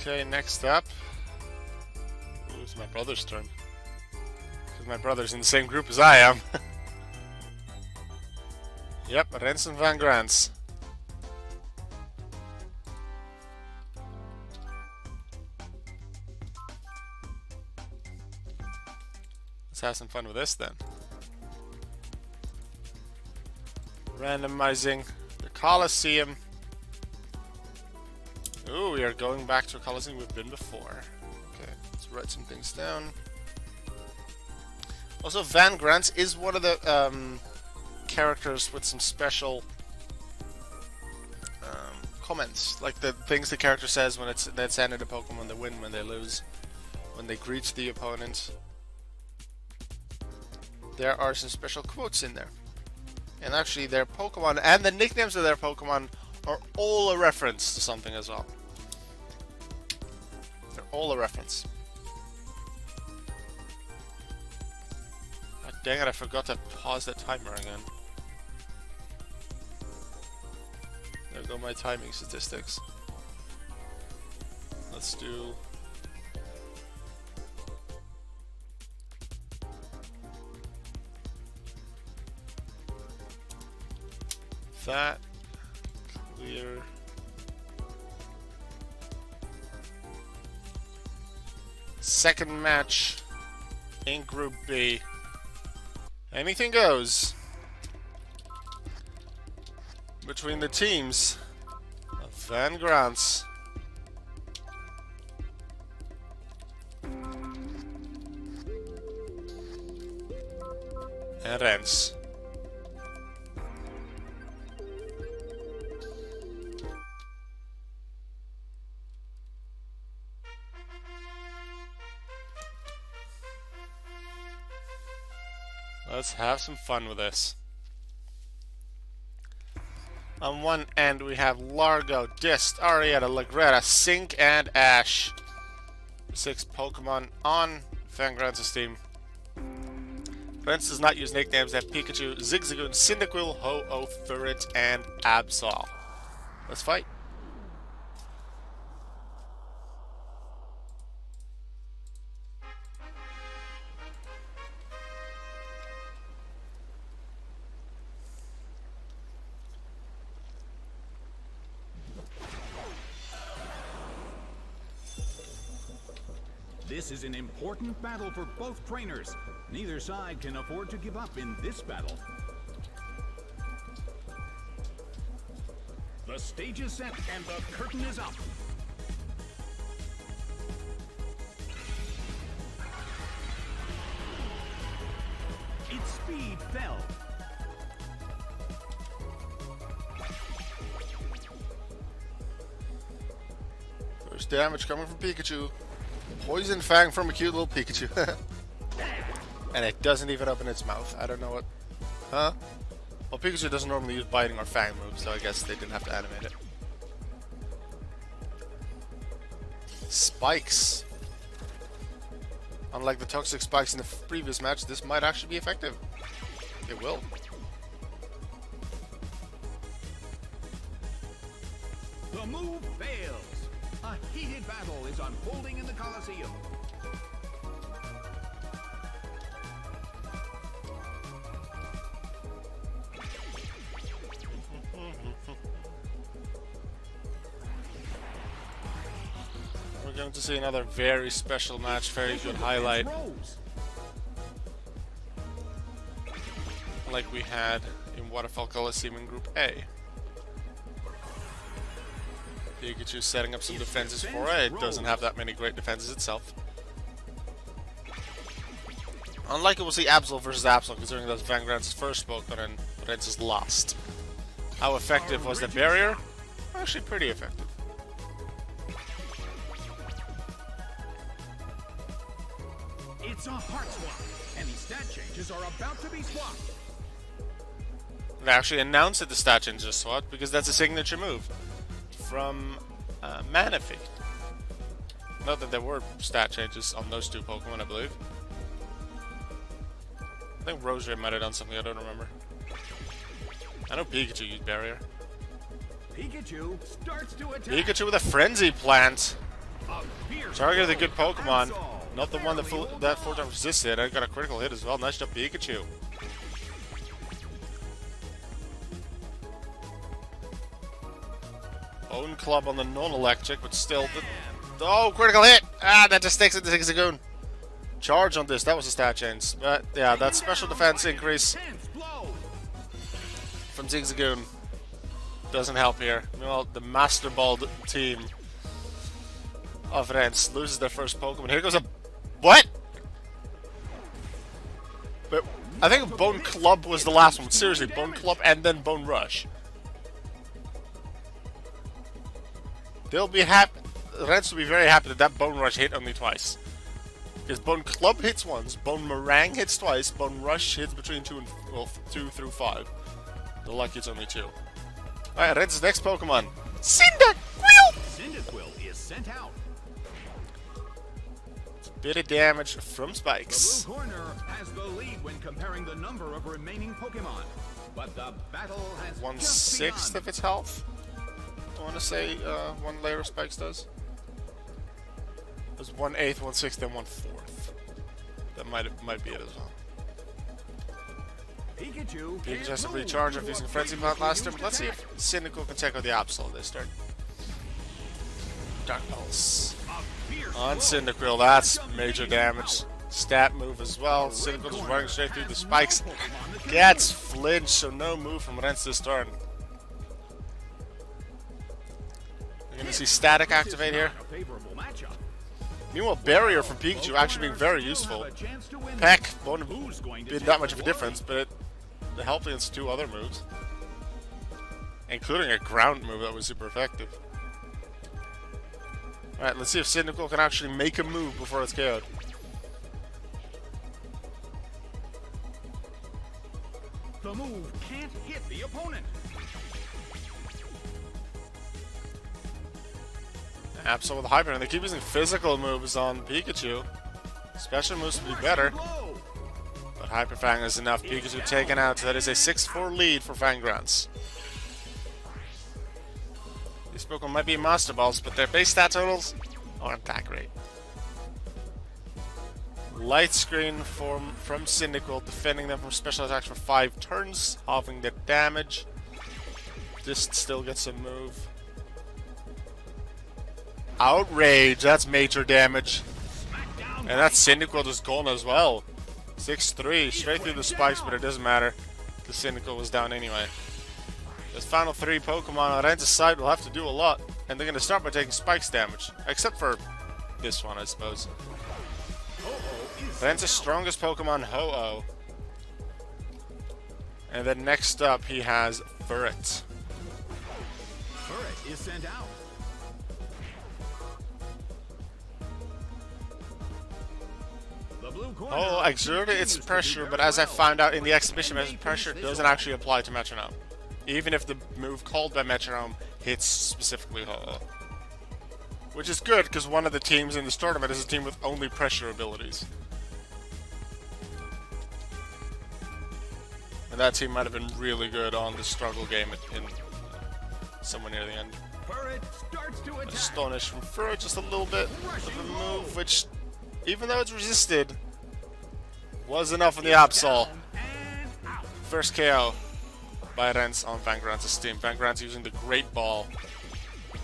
Okay, next up. Ooh, it's my brother's turn. Because my brother's in the same group as I am. Yep, Rens and VanGrants. Let's have some fun with this then. Randomizing the Coliseum. Ooh, we are going back to a Coliseum we've been before. Okay, let's write some things down. Also, VanGrants is one of the characters with some special comments, like the things the character says when that's ended a Pokemon, they win, when they lose, when they greet the opponent. There are some special quotes in there. And actually their Pokemon and the nicknames of their Pokemon are all a reference to something as well. They're all a reference. Oh, dang it, I forgot to pause the timer again. There go my timing statistics. Let's do... that. Clear. Second match in Group B. Anything goes between the teams of VanGrants and Rens. Let's have some fun with this. On one end we have Largo, Dist, Arietta, Lagretta, Sink, and Ash. 6 Pokemon on VanGrants' team. Rens does not use nicknames. They have Pikachu, Zigzagoon, Cyndaquil, Ho-Oh, Ferret, and Absol. Let's fight. This is an important battle for both trainers. Neither side can afford to give up in this battle. The stage is set and the curtain is up. Its speed fell. First damage coming from Pikachu. Poison Fang from a cute little Pikachu. And it doesn't even open its mouth. I don't know what... Huh? Well, Pikachu doesn't normally use biting or fang moves, so I guess they didn't have to animate it. Spikes. Unlike the toxic spikes in the previous match, this might actually be effective. It will. The move fails. A heated battle is unfolding in the Coliseum. We're going to see another very special match, very good highlight. Like we had in Waterfall Coliseum in Group A. Pikachu setting up some defenses for it. It doesn't have that many great defenses itself. Unlike it was the Absol versus Absol, considering that was VanGrants' first Pokemon and Rens' last. How effective was the barrier? Actually pretty effective. It's a heart swap. Any stat changes are about to be swapped. They actually announced that the stat changes are swapped because that's a signature move from Manaphy. Not that there were stat changes on those 2 Pokemon, I believe. I think Rosary might have done something, I don't remember. I know Pikachu used Barrier. Pikachu starts to attack. Pikachu with a Frenzy Plant. Targeted a good Pokemon. Not the one that 4 times resisted. I got a critical hit as well. Nice job, Pikachu. Own Club on the non-electric, but still... Oh, critical hit! Ah, that just sticks into Zigzagoon. Charge on this. That was a stat change. But, yeah, that special defense increase from Zigzagoon doesn't help here. Meanwhile, the Master Ball team of Rens loses their first Pokemon. Here goes a... What? But I think Bone Club was the last one. Seriously, Bone Club and then Bone Rush. They'll be happy. Rens will be very happy that that Bone Rush hit only twice. Because Bone Club hits once, Bone Meringue hits twice, Bone Rush hits between 2 through 5. The lucky it's only 2. Alright, Rens' next Pokemon. Cyndaquil! Cyndaquil is sent out. Bit of damage from spikes. The blue corner has the lead when comparing the number of remaining Pokemon. But the battle has 1/6 of its health. I want to say 1 layer of spikes does. It was 1/8, 1/6, then 1/4. That might be it as well. Pikachu has to recharge after using Frenzy Mount last turn. Let's see if Cyndaquil can take out the Absol this turn. Dark Pulse. On Cyndaquil, that's major damage. Stat move as well. Cyndaquil just running straight through the spikes. Gets flinched, so no move from Rens this turn. You're going to see Static activate here. Meanwhile, Barrier from Pikachu actually being very useful. Peck won't have been that much of a difference, but it helped against 2 other moves. Including a ground move that was super effective. Alright, let's see if Cyndaquil can actually make a move before it's KO'd. The move can't hit the opponent. Absol with Hyper, and they keep using physical moves on Pikachu. Special moves would be better. But Hyper Fang is enough. Pikachu taken out, so that is a 6-4 lead for VanGrants. These Pokemon might be Master Balls, but their base stat totals aren't that great. Light Screen from Cyndaquil, defending them from special attacks for 5 turns, halving their damage. This still gets a move. Outrage, that's major damage. And that's Cyndaquil just gone as well. 6-3, straight through the spikes, but it doesn't matter. The Cyndaquil was down anyway. This final 3 Pokemon on Rens' side will have to do a lot. And they're going to start by taking spikes damage. Except for this one, I suppose. Rens' strongest Pokemon, Ho-Oh. And then next up, he has Furret. Furret is sent out. Oh, exerted its pressure, but as I found out in the exhibition method, pressure doesn't actually apply to Metronome. Even if the move called by Metronome hits specifically Ho-Oh. Which is good, because one of the teams in this tournament is a team with only pressure abilities. And that team might have been really good on the struggle game in somewhere near the end. Astonish from Furret, just a little bit of a move, which, even though it's resisted, was enough on the Absol. First KO by Rens on VanGrants' team. VanGrants using the Great Ball.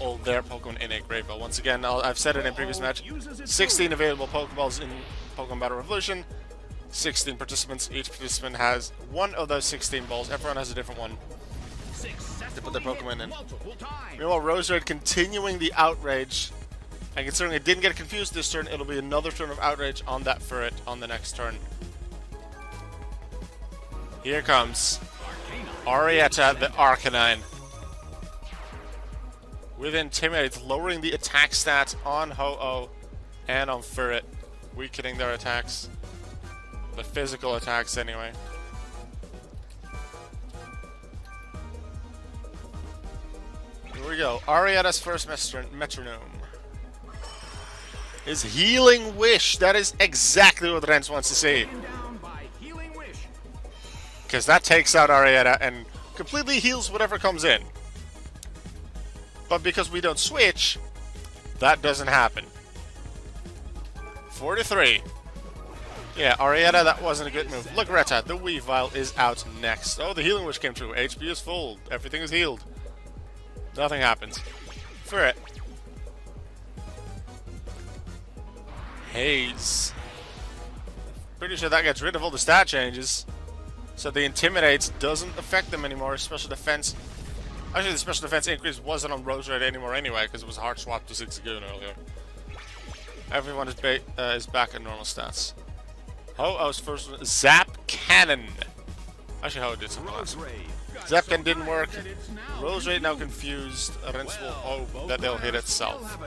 All their Pokemon in a Great Ball. Once again, I've said it in previous match, 16 available Pokeballs in Pokemon Battle Revolution. 16 participants. Each participant has one of those 16 balls. Everyone has a different one to put their Pokemon in. Meanwhile, Roserade continuing the Outrage. And considering it didn't get confused this turn, it'll be another turn of Outrage on that Furret on the next turn. Here comes Arietta the Arcanine. With Intimidate, lowering the attack stats on Ho-Oh and on Furret, weakening their attacks. The physical attacks, anyway. Here we go. Arietta's first Metronome is Healing Wish. That is exactly what Rens wants to see. Because that takes out Arietta and completely heals whatever comes in. But because we don't switch, that doesn't happen. 4-3. Yeah, Arietta, that wasn't a good move. Lugretta, the Weavile, is out next. Oh, the Healing Wish came true. HP is full. Everything is healed. Nothing happens. For it. Haze. Pretty sure that gets rid of all the stat changes. So the Intimidates doesn't affect them anymore. Special defense. Actually, the special defense increase wasn't on Rose Red anymore anyway, because it was a hard swap to Zigzagoon earlier. Everyone is back at normal stats. Ho-Oh's first one, Zap Cannon. Actually, Ho did something last. Zap Cannon didn't work. Rose Raid now confused. Rens will hope that they'll hit itself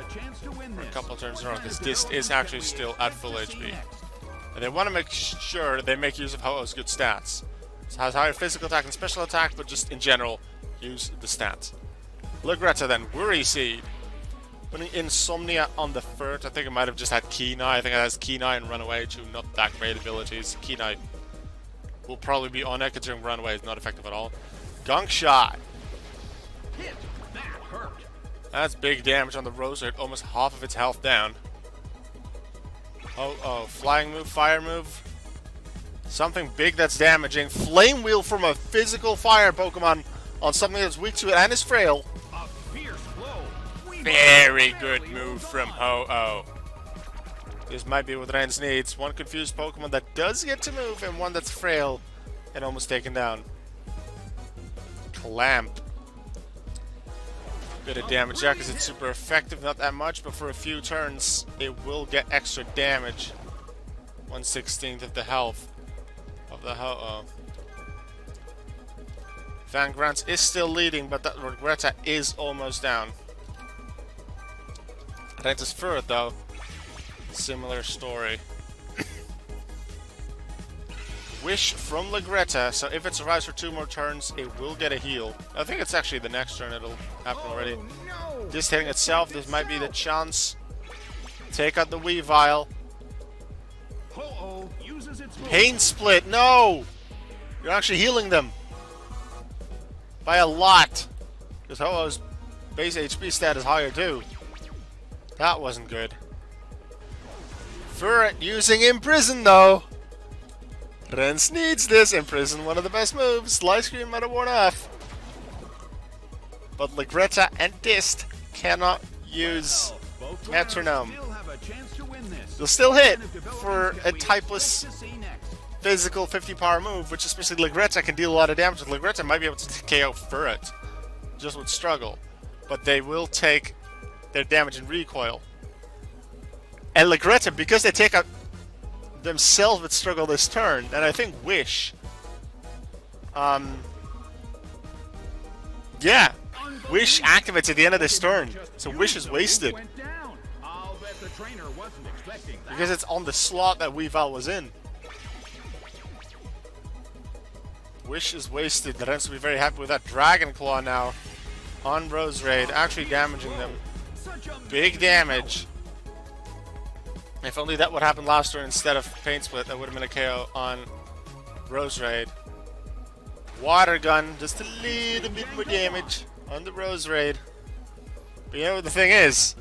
for a couple turns in a row, because this is actually still at full HP. And they want to make sure they make use of Ho-Oh's good stats. So has higher physical attack and special attack, but just in general, use the stats. Lugretta then, Worry Seed. Putting Insomnia on the third. I think it might have just had Kenai. I think it has Kenai and Runaway, two not that great abilities. Kenai will probably be on it, considering Runaway is not effective at all. Gunk Shot. Hit. That hurt. That's big damage on the Rose Red, almost half of its health down. Oh, flying move, fire move. Something big that's damaging. Flame Wheel from a physical fire Pokemon on something that's weak to it and is frail. A fierce blow. Very good move from Ho-Oh. This might be what Rens needs. One confused Pokemon that does get to move and one that's frail and almost taken down. Clamp. Bit of damage there because it's super effective, not that much, but for a few turns it will get extra damage. 1/16 of the health of the Ho-Oh. VanGrants is still leading, but that Lugretta is almost down. Rens is third though. Similar story. Wish from Lugretta, so if it survives for 2 more turns, it will get a heal. I think it's actually the next turn it'll happen already. No. Just hitting itself, this might be the chance. Take out the Weavile. Ho-Oh uses its Pain Split, no! You're actually healing them. By a lot. Because Ho-Oh's base HP stat is higher too. That wasn't good. Ferret using Imprison though. Rens needs this. Imprison, one of the best moves. Light Screen might have worn off. But Lugretta and Dist cannot use Metronome. They'll still hit for a typeless physical 50 power move, which especially Lugretta can deal a lot of damage with. Lugretta might be able to KO Ferret. Just would struggle. But they will take their damage in recoil. And Lugretta, because they take out themselves would struggle this turn, and I think Wish. Yeah, Wish activates at the end of this turn, so Wish is wasted. Because it's on the slot that Weavile was in. Wish is wasted. The Rens will be very happy with that. Dragon Claw now on Rose Raid, actually damaging them. Big damage. If only that would happen last turn instead of Pain Split, that would have been a KO on Rose Raid. Water Gun, just a little bit more damage on the Rose Raid. But you know what the thing is?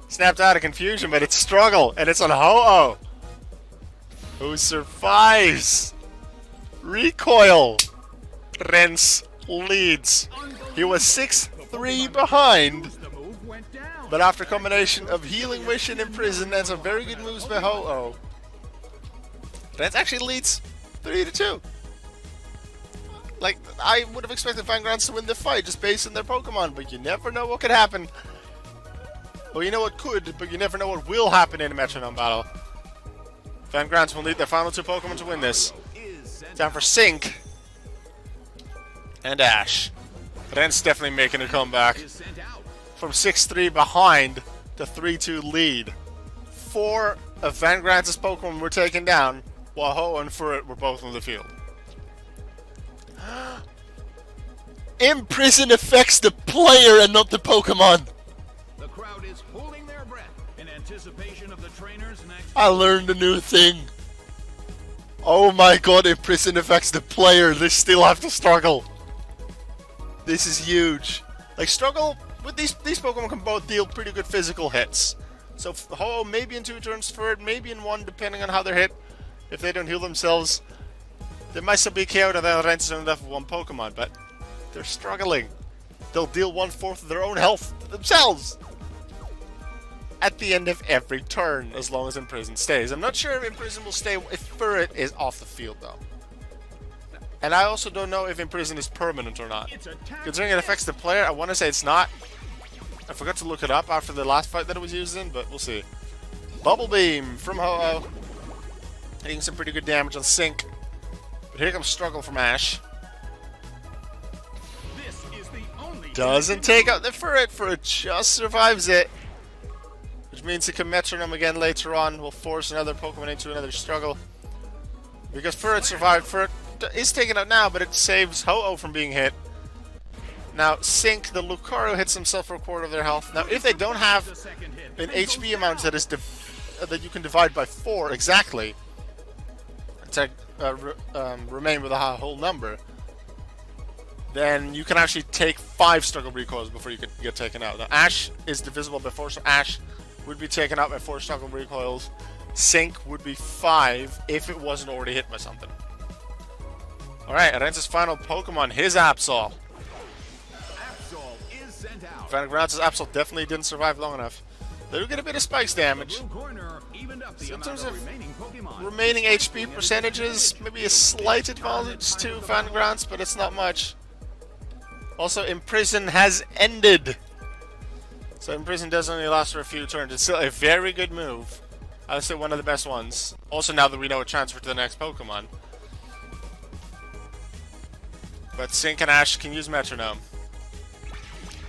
Snapped out of confusion, but it's Struggle, and it's on Ho-Oh, who survives. Recoil. Rens leads. He was 6-3 behind. But after a combination of Healing Wish and Imprison and some very good moves by Ho-Oh, Rens actually leads 3-2. Like, I would have expected VanGrants to win the fight just based on their Pokemon, but you never know what could happen. Well, you know what could, but you never know what will happen in a Metronome battle. VanGrants will need their final 2 Pokemon to win this. Time for Sync and Ash. Rens definitely making a comeback. From 6-3 behind to 3-2 lead. 4 of VanGrants' Pokemon were taken down, while Ho and Ferret were both on the field. Imprison affects the player and not the Pokemon. The crowd is holding their breath in anticipation of the trainer's next. I learned a new thing. Oh my god, Imprison affects the player. They still have to struggle. This is huge. Like, struggle with these Pokemon can both deal pretty good physical hits. So Ho-Oh maybe in 2 turns for it, maybe in 1 depending on how they're hit. If they don't heal themselves, they might still be KO'd and then Rens is only left with 1 Pokemon, but they're struggling. They'll deal 1/4 of their own health themselves at the end of every turn, as long as Imprison stays. I'm not sure if Imprison will stay if Furret is off the field, though. And I also don't know if Imprison is permanent or not. Considering it affects the player, I want to say it's not. I forgot to look it up after the last fight that it was used in, but we'll see. Bubble Beam from Ho-Oh. Hitting some pretty good damage on Sync. But here comes Struggle from Ash. Doesn't take out the Furret. Furret just survives it. Which means he can Metronome again later on. Will force another Pokemon into another struggle. Because Furret survived. Furret is taken out now, but it saves Ho-Oh from being hit. Now, Sync, the Lucario hits himself for 1/4 of their health. Now, if they don't have an HP amount that is that you can divide by 4 exactly to remain with a whole number, then you can actually take 5 struggle recoils before you can get taken out. Now, Ash is divisible by 4, so Ash would be taken out by 4 struggle recoils. Sync would be 5 if it wasn't already hit by something. Alright, Rens' final Pokemon, his Absol. VanGrants' Absol definitely didn't survive long enough. They do get a bit of spikes damage. So in terms of remaining HP percentages, maybe a slight advantage to VanGrants, but it's not much. Also, Imprison has ended. So Imprison does only last for a few turns. It's still a very good move. I would say one of the best ones. Also, now that we know a transfer to the next Pokemon. But Sync and Ash can use Metronome.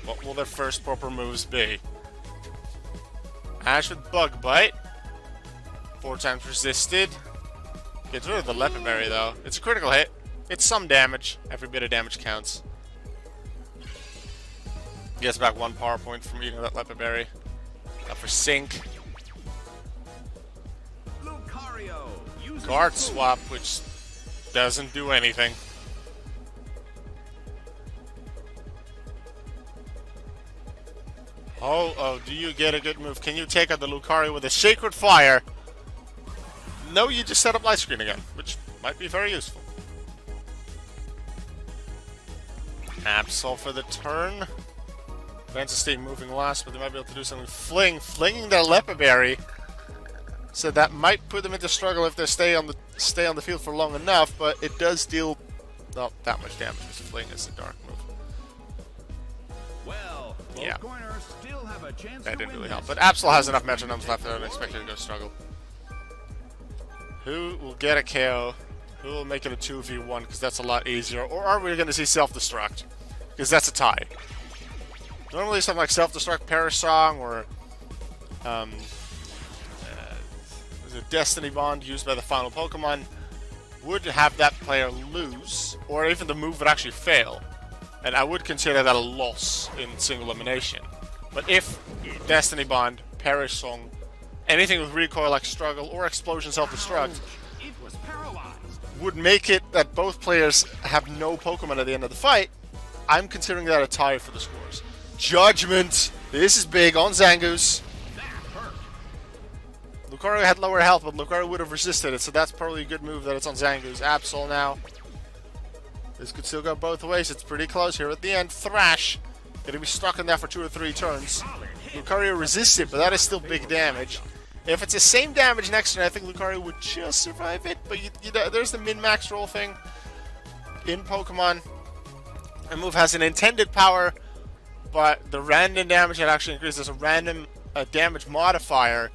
What will their first proper moves be? Ash with Bug Bite. 4 times resisted. Gets rid of the Leopard Berry though. It's a critical hit. It's some damage. Every bit of damage counts. Gets back 1 power point from eating that Leopard Berry. Now for Sync. Guard Swap, which doesn't do anything. Oh, do you get a good move? Can you take out the Lucario with a Sacred Fire? No, you just set up Light Screen again, which might be very useful. Absol for the turn. Rens stay moving last, but they might be able to do something. Flinging their Leopard Berry. So that might put them into struggle if they stay on the field for long enough, but it does deal not that much damage. Because Fling is a dark move. Well, yeah, still have a chance that to didn't win really help. this. But Absol has enough Metronomes left that I don't expect it to go struggle. Who will get a KO? Who will make it a 2v1? Because that's a lot easier. Or are we going to see Self-Destruct? Because that's a tie. Normally something like Self-Destruct, Perish Song, or the Destiny Bond used by the final Pokemon would have that player lose, or even the move would actually fail. And I would consider that a loss in single elimination. But if Destiny Bond, Perish Song, anything with recoil like Struggle or Explosion Self-Destruct would make it that both players have no Pokemon at the end of the fight, I'm considering that a tie for the scores. Judgment! This is big on Zangoose. Lucario had lower health, but Lucario would have resisted it, so that's probably a good move that it's on Zangoose. Absol now. This could still go both ways. It's pretty close here at the end. Thrash. Gonna be stuck in there for 2 or 3 turns. Lucario resists it, but that is still big damage. If it's the same damage next turn, I think Lucario would just survive it. But there's the min-max roll thing in Pokemon. A move has an intended power, but the random damage it actually increases. There's a random damage modifier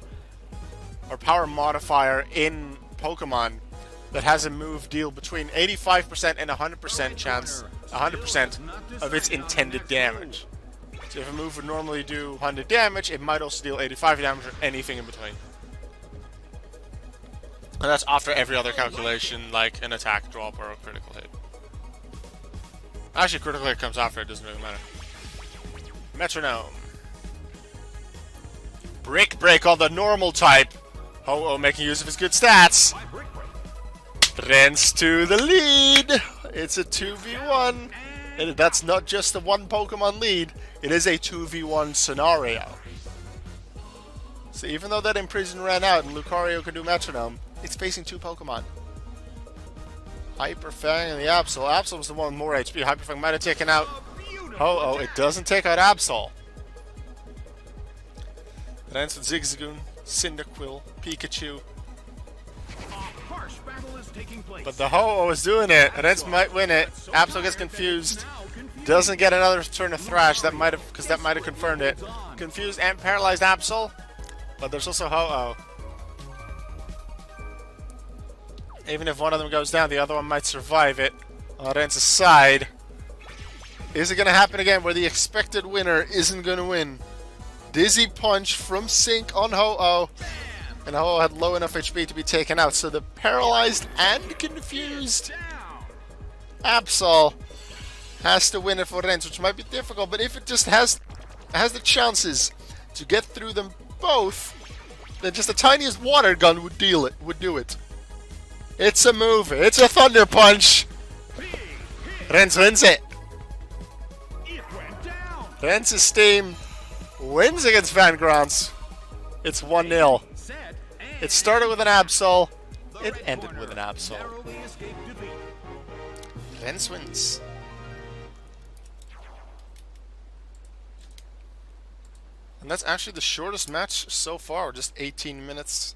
or power modifier in Pokemon that has a move deal between 85% and 100% chance, 100% of its intended damage. So if a move would normally do 100 damage, it might also deal 85 damage or anything in between. And that's after every other calculation, like an attack drop or a critical hit. Actually, critical hit comes after, it doesn't really matter. Metronome. Brick Break on the normal type. Ho-Oh making use of his good stats. Rens to the lead. It's a 2v1. And that's not just a one Pokemon lead, it is a 2v1 scenario. So even though that Imprison ran out and Lucario could do Metronome, it's facing two Pokemon. Hyper Fang and the Absol. Absol was the one with more HP. Hyper Fang might have taken out Ho-Oh. It doesn't take out Absol. Rens with Zigzagoon, Cyndaquil, Pikachu. But the Ho-Oh is doing it. Rens might win it. Absol gets confused. Doesn't get another turn of Thrash. That might have, because that might have confirmed it. Confused and paralyzed Absol. But there's also Ho-Oh. Even if one of them goes down, the other one might survive it. On Rens' side. Is it going to happen again where the expected winner isn't going to win? Dizzy Punch from Sync on Ho-Oh. And Ho-Oh had low enough HP to be taken out. So the paralyzed and confused Absol has to win it for Rens, which might be difficult. But if it just has the chances to get through them both, then just the tiniest water gun would do it. It's a move. It's a Thunder Punch. Rens wins it. Rens' team wins against VanGrants. It's 1-0. It started with an Absol. It ended with an Absol. Rens wins. And that's actually the shortest match so far. Just 18 minutes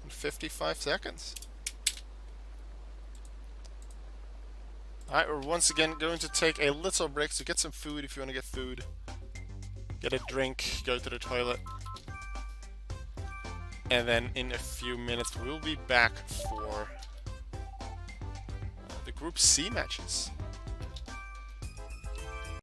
and 55 seconds. Alright, we're once again going to take a little break, so get some food if you want to get food. Get a drink, go to the toilet. And then in a few minutes we'll be back for the Group C matches.